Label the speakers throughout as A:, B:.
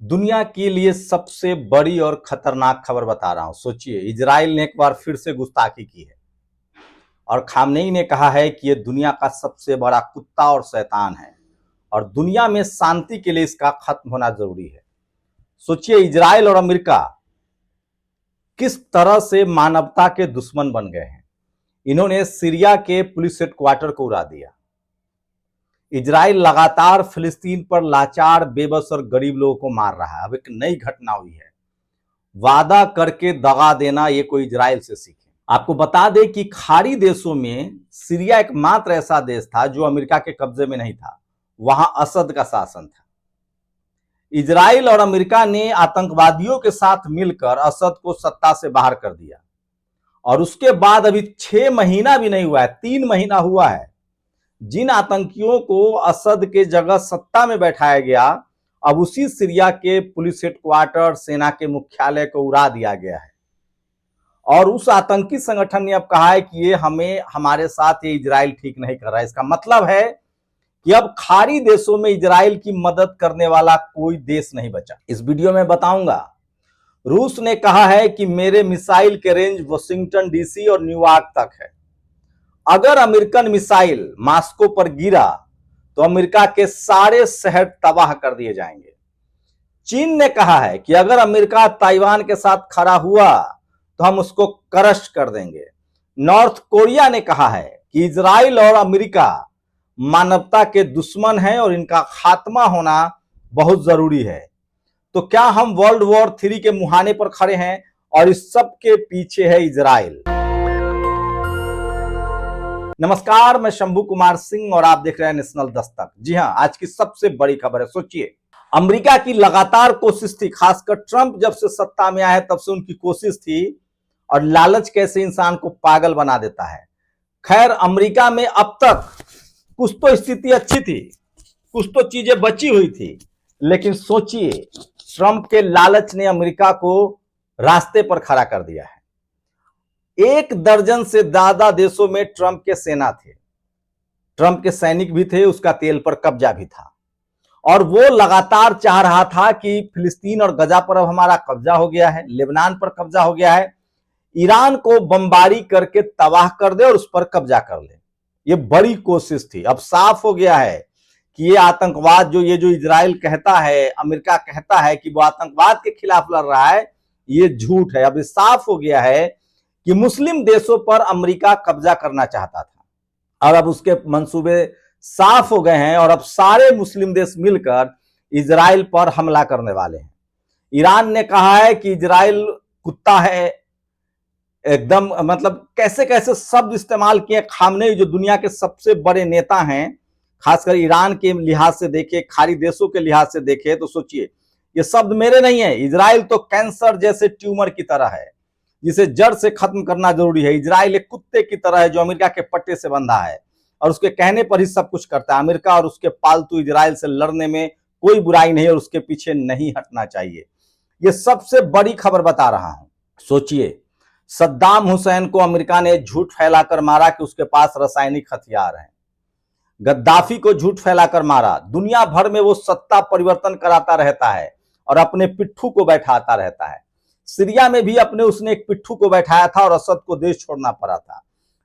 A: दुनिया के लिए सबसे बड़ी और खतरनाक खबर बता रहा हूं। सोचिए, इजराइल ने एक बार फिर से गुस्ताखी की है और खामनेई ने कहा है कि यह दुनिया का सबसे बड़ा कुत्ता और शैतान है और दुनिया में शांति के लिए इसका खत्म होना जरूरी है। सोचिए, इजराइल और अमेरिका किस तरह से मानवता के दुश्मन बन गए हैं। इन्होंने सीरिया के पुलिस हेडक्वार्टर को उड़ा दिया। इजराइल लगातार फिलिस्तीन पर लाचार, बेबस और गरीब लोगों को मार रहा है। अब एक नई घटना हुई है। वादा करके दगा देना, ये कोई इजराइल से सीखे। आपको बता दें कि खाड़ी देशों में सीरिया एकमात्र ऐसा देश था जो अमेरिका के कब्जे में नहीं था। वहां असद का शासन था। इजराइल और अमेरिका ने आतंकवादियों के साथ मिलकर असद को सत्ता से बाहर कर दिया और उसके बाद अभी 6 महीना भी नहीं हुआ है, 3 महीना हुआ है। जिन आतंकियों को असद के जगह सत्ता में बैठाया गया, अब उसी सीरिया के पुलिस हेडक्वार्टर, सेना के मुख्यालय को उड़ा दिया गया है और उस आतंकी संगठन ने अब कहा है कि ये हमारे साथ ये इजराइल ठीक नहीं कर रहा है। इसका मतलब है कि अब खाड़ी देशों में इजराइल की मदद करने वाला कोई देश नहीं बचा। इस वीडियो में बताऊंगा। रूस ने कहा है कि मेरे मिसाइल के रेंज वाशिंगटन डीसी और न्यूयॉर्क तक है। अगर अमेरिकन मिसाइल मॉस्को पर गिरा तो अमेरिका के सारे शहर तबाह कर दिए जाएंगे। चीन ने कहा है कि अगर अमेरिका ताइवान के साथ खड़ा हुआ तो हम उसको क्रश कर देंगे। नॉर्थ कोरिया ने कहा है कि इजराइल और अमेरिका मानवता के दुश्मन हैं और इनका खात्मा होना बहुत जरूरी है। तो क्या हम वर्ल्ड वॉर 3 के मुहाने पर खड़े हैं और इस सब के पीछे है इजराइल? नमस्कार, मैं शंभू कुमार सिंह और आप देख रहे हैं नेशनल दस्तक। जी हां, आज की सबसे बड़ी खबर है। सोचिए, अमेरिका की लगातार कोशिश थी, खासकर ट्रंप जब से सत्ता में आए तब से उनकी कोशिश थी, और लालच कैसे इंसान को पागल बना देता है। खैर, अमेरिका में अब तक कुछ तो स्थिति अच्छी थी, कुछ तो चीजें बची हुई थी, लेकिन सोचिए, ट्रंप के लालच ने अमेरिका को रास्ते पर खड़ा कर दिया है। 1 दर्जन से ज्यादा देशों में ट्रंप के सेना थे, ट्रंप के सैनिक भी थे, उसका तेल पर कब्जा भी था और वो लगातार चाह रहा था कि फिलिस्तीन और गजा पर अब हमारा कब्जा हो गया है, लेबनान पर कब्जा हो गया है, ईरान को बमबारी करके तबाह कर दे और उस पर कब्जा कर ले। ये बड़ी कोशिश थी। अब साफ हो गया है कि ये आतंकवाद जो इजराइल कहता है, अमेरिका कहता है कि वो आतंकवाद के खिलाफ लड़ रहा है, ये झूठ है। अब साफ हो गया है कि मुस्लिम देशों पर अमेरिका कब्जा करना चाहता था और अब उसके मंसूबे साफ हो गए हैं और अब सारे मुस्लिम देश मिलकर इजराइल पर हमला करने वाले हैं। ईरान ने कहा है कि इजराइल कुत्ता है, एकदम मतलब कैसे कैसे शब्द इस्तेमाल किए खामनेई, जो दुनिया के सबसे बड़े नेता हैं, खासकर ईरान के लिहाज से देखे, खाड़ी देशों के लिहाज से देखे तो सोचिए, ये शब्द मेरे नहीं है। इजराइल तो कैंसर जैसे ट्यूमर की तरह है, जिसे जड़ से खत्म करना जरूरी है। इजराइल एक कुत्ते की तरह है जो अमेरिका के पट्टे से बंधा है और उसके कहने पर ही सब कुछ करता है। अमेरिका और उसके पालतू इजराइल से लड़ने में कोई बुराई नहीं और उसके पीछे नहीं हटना चाहिए। ये सबसे बड़ी खबर बता रहा हूं। सोचिए, सद्दाम हुसैन को अमेरिका ने झूठ फैलाकर मारा कि उसके पास रासायनिक हथियार हैं। गद्दाफी को झूठ फैलाकर मारा। दुनिया भर में वो सत्ता परिवर्तन कराता रहता है और अपने पिट्ठू को बैठाता रहता है। सीरिया में भी उसने एक पिट्ठू को बैठाया था और असद को देश छोड़ना पड़ा था,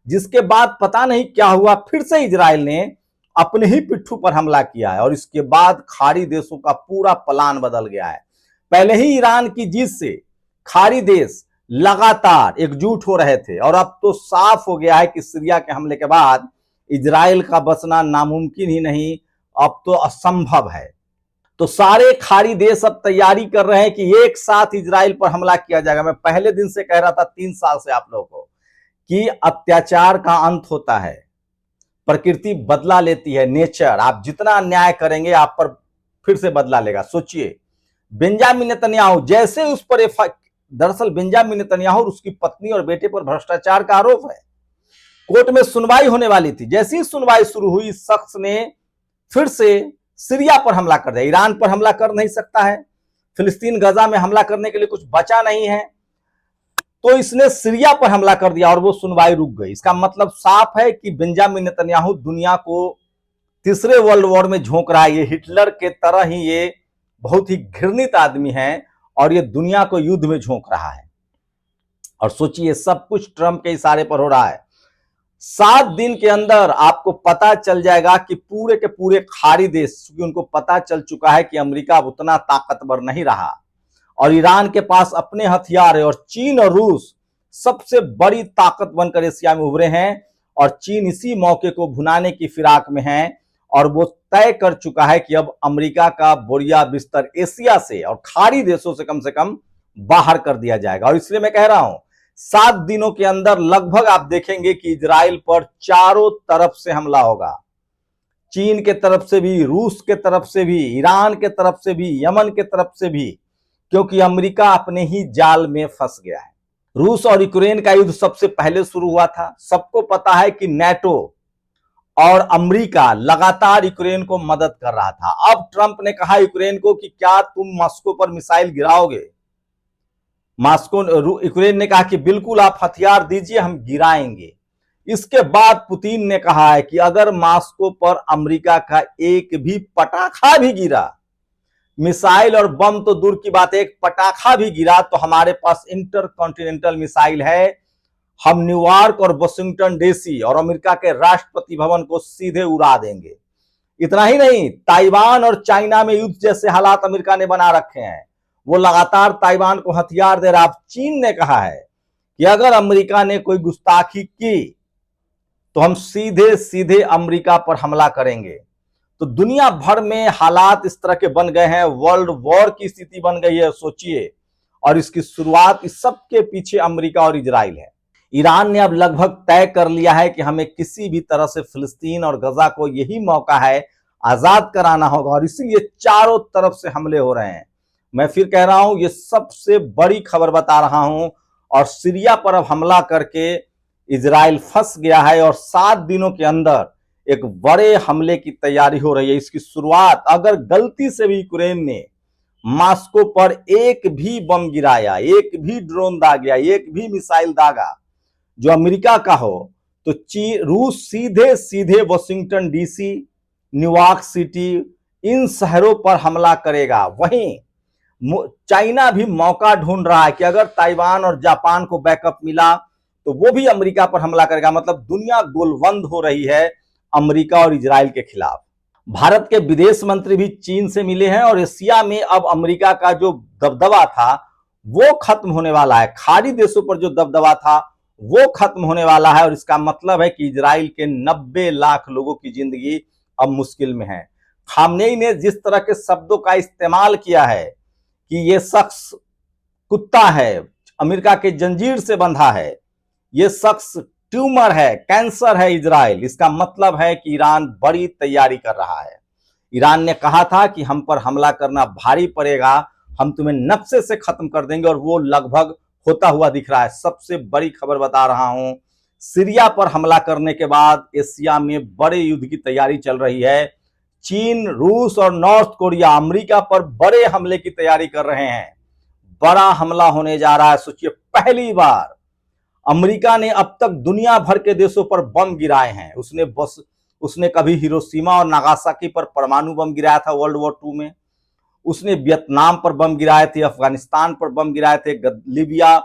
A: जिसके बाद पता नहीं क्या हुआ, फिर से इजराइल ने अपने ही पिट्ठू पर हमला किया है और इसके बाद खाड़ी देशों का पूरा प्लान बदल गया है। पहले ही ईरान की जीत से खाड़ी देश लगातार एकजुट हो रहे थे और अब तो साफ हो गया है कि सीरिया के हमले के बाद इजराइल का बचना नामुमकिन ही नहीं, अब तो असंभव है। तो सारे खाड़ी देश अब तैयारी कर रहे हैं कि एक साथ इजराइल पर हमला किया जाएगा। मैं पहले दिन से कह रहा था, 3 साल से आप लोगों को, कि अत्याचार का अंत होता है, प्रकृति बदला लेती है, नेचर। आप जितना अन्याय करेंगे आप पर फिर से बदला लेगा। सोचिए, बेंजामिन नेतन्याहू जैसे उस पर दरअसल बेंजामिन नेतन्याहू और उसकी पत्नी और बेटे पर भ्रष्टाचार का आरोप है। कोर्ट में सुनवाई होने वाली थी, जैसी ही सुनवाई शुरू हुई, शख्स ने फिर से सीरिया पर हमला कर दिया। ईरान पर हमला कर नहीं सकता है, फिलिस्तीन गजा में हमला करने के लिए कुछ बचा नहीं है, तो इसने सीरिया पर हमला कर दिया और वो सुनवाई रुक गई। इसका मतलब साफ है कि बेंजामिन नेतन्याहू दुनिया को तीसरे वर्ल्ड वॉर में झोंक रहा है। ये हिटलर के तरह ही ये बहुत ही घृणित आदमी है और ये दुनिया को युद्ध में झोंक रहा है। और सोचिए सब कुछ ट्रंप के इशारे पर हो रहा है। 7 दिन के अंदर आपको पता चल जाएगा कि पूरे के पूरे खाड़ी देश, क्योंकि उनको पता चल चुका है कि अमेरिका अब उतना ताकतवर नहीं रहा और ईरान के पास अपने हथियार है और चीन और रूस सबसे बड़ी ताकत बनकर एशिया में उभरे हैं और चीन इसी मौके को भुनाने की फिराक में है और वो तय कर चुका है कि अब अमेरिका का बोरिया बिस्तर एशिया से और खाड़ी देशों से कम बाहर कर दिया जाएगा। और इसलिए मैं कह रहा हूं 7 दिनों के अंदर लगभग आप देखेंगे कि इजराइल पर चारों तरफ से हमला होगा। चीन के तरफ से भी, रूस के तरफ से भी, ईरान के तरफ से भी, यमन के तरफ से भी, क्योंकि अमेरिका अपने ही जाल में फंस गया है। रूस और यूक्रेन का युद्ध सबसे पहले शुरू हुआ था। सबको पता है कि नाटो और अमेरिका लगातार यूक्रेन को मदद कर रहा था। अब ट्रंप ने कहा यूक्रेन को कि क्या तुम मॉस्को पर मिसाइल गिराओगे? यूक्रेन ने कहा कि बिल्कुल आप हथियार दीजिए, हम गिराएंगे। इसके बाद पुतिन ने कहा है कि अगर मॉस्को पर अमेरिका का एक भी पटाखा भी गिरा, मिसाइल और बम तो दूर की बात है, एक पटाखा भी गिरा तो हमारे पास इंटरकॉन्टिनेंटल मिसाइल है। हम न्यूयॉर्क और वाशिंगटन डीसी और अमेरिका के राष्ट्रपति भवन को सीधे उड़ा देंगे। इतना ही नहीं, ताइवान और चाइना में युद्ध जैसे हालात अमेरिका ने बना रखे हैं। वो लगातार ताइवान को हथियार दे रहा है। चीन ने कहा है कि अगर अमेरिका ने कोई गुस्ताखी की तो हम सीधे सीधे अमेरिका पर हमला करेंगे। तो दुनिया भर में हालात इस तरह के बन गए हैं, वर्ल्ड वॉर की स्थिति बन गई है, सोचिए। और इसकी शुरुआत इस सब के पीछे अमेरिका और इजराइल है। ईरान ने अब लगभग तय कर लिया है कि हमें किसी भी तरह से फिलिस्तीन और गजा को यही मौका है आजाद कराना होगा और इसीलिए चारों तरफ से हमले हो रहे हैं। मैं फिर कह रहा हूं, ये सबसे बड़ी खबर बता रहा हूं। और सीरिया पर अब हमला करके इजराइल फंस गया है और 7 दिनों के अंदर एक बड़े हमले की तैयारी हो रही है। इसकी शुरुआत अगर गलती से भी यूक्रेन ने मॉस्को पर एक भी बम गिराया, एक भी ड्रोन दागा, एक भी मिसाइल दागा जो अमेरिका का हो, तो रूस सीधे सीधे वाशिंगटन डीसी, न्यूयॉर्क सिटी, इन शहरों पर हमला करेगा। वहीं चाइना भी मौका ढूंढ रहा है कि अगर ताइवान और जापान को बैकअप मिला तो वो भी अमेरिका पर हमला करेगा। मतलब दुनिया गोलबंद हो रही है अमेरिका और इजराइल के खिलाफ। भारत के विदेश मंत्री भी चीन से मिले हैं और एशिया में अब अमेरिका का जो दबदबा था वो खत्म होने वाला है। खाड़ी देशों पर जो दबदबा था वो खत्म होने वाला है और इसका मतलब है कि इजराइल के 90 लाख लोगों की जिंदगी अब मुश्किल में है। खामनेई ने जिस तरह के शब्दों का इस्तेमाल किया है कि ये शख्स कुत्ता है, अमेरिका के जंजीर से बंधा है, ये शख्स ट्यूमर है, कैंसर है इजराइल, इसका मतलब है कि ईरान बड़ी तैयारी कर रहा है। ईरान ने कहा था कि हम पर हमला करना भारी पड़ेगा, हम तुम्हें नक्शे से खत्म कर देंगे और वो लगभग होता हुआ दिख रहा है। सबसे बड़ी खबर बता रहा हूं, सीरिया पर हमला करने के बाद एशिया में बड़े युद्ध की तैयारी चल रही है। चीन, रूस और नॉर्थ कोरिया अमेरिका पर बड़े हमले की तैयारी कर रहे हैं। बड़ा हमला होने जा रहा है। सोचिए, पहली बार अमेरिका ने अब तक दुनिया भर के देशों पर बम गिराए हैं। उसने कभी हिरोशिमा और नागासाकी पर परमाणु बम गिराया था वर्ल्ड वॉर 2 में। उसने वियतनाम पर बम गिराए थे, अफगानिस्तान पर बम गिराए थे, लीबिया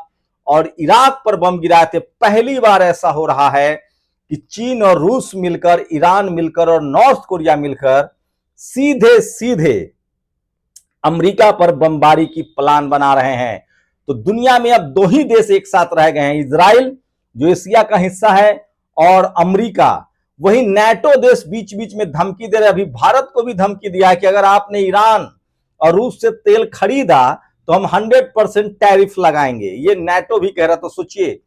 A: और इराक पर बम गिराए थे। पहली बार ऐसा हो रहा है कि चीन और रूस मिलकर, ईरान मिलकर और नॉर्थ कोरिया मिलकर सीधे सीधे अमेरिका पर बमबारी की प्लान बना रहे हैं। तो दुनिया में अब 2 ही देश एक साथ रह गए हैं, इजराइल जो एशिया का हिस्सा है और अमेरिका। वही नाटो देश बीच बीच में धमकी दे रहे। अभी भारत को भी धमकी दिया है कि अगर आपने ईरान और रूस से तेल खरीदा तो हम 100% टैरिफ लगाएंगे। ये नाटो भी कह रहा। तो सोचिए,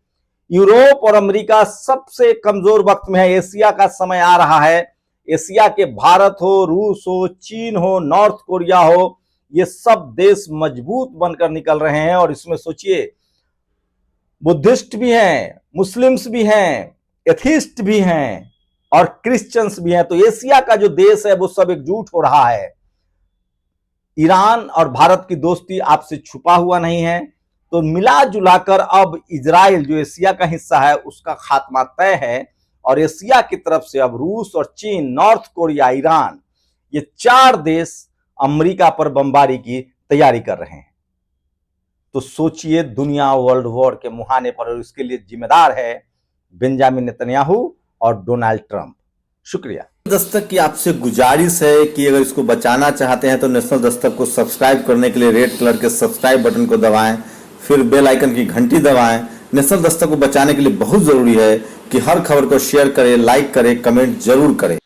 A: यूरोप और अमेरिका सबसे कमजोर वक्त में है। एशिया का समय आ रहा है। एशिया के भारत हो, रूस हो, चीन हो, नॉर्थ कोरिया हो, ये सब देश मजबूत बनकर निकल रहे हैं। और इसमें सोचिए, बुद्धिस्ट भी हैं, मुस्लिम्स भी हैं, एथिस्ट भी हैं और क्रिश्चियंस भी हैं। तो एशिया का जो देश है वो सब एकजुट हो रहा है। ईरान और भारत की दोस्ती आपसे छुपा हुआ नहीं है। तो मिला जुलाकर अब इजराइल जो एशिया का हिस्सा है उसका खात्मा तय है और एशिया की तरफ से अब रूस और चीन, नॉर्थ कोरिया, ईरान, ये 4 देश अमेरिका पर बमबारी की तैयारी कर रहे हैं। तो सोचिए, दुनिया वर्ल्ड वॉर के मुहाने पर, और इसके लिए जिम्मेदार है बेंजामिन नेतन्याहू और डोनाल्ड ट्रंप। शुक्रिया। दस्तक की आपसे गुजारिश है कि अगर इसको बचाना चाहते हैं तो नेशनल दस्तक को सब्सक्राइब करने के लिए रेड कलर के सब्सक्राइब बटन को दबाएं, फिर बेल आइकन की घंटी दबाएं। नेशनल दस्तक को बचाने के लिए बहुत जरूरी है कि हर खबर को शेयर करें, लाइक करें, कमेंट जरूर करें।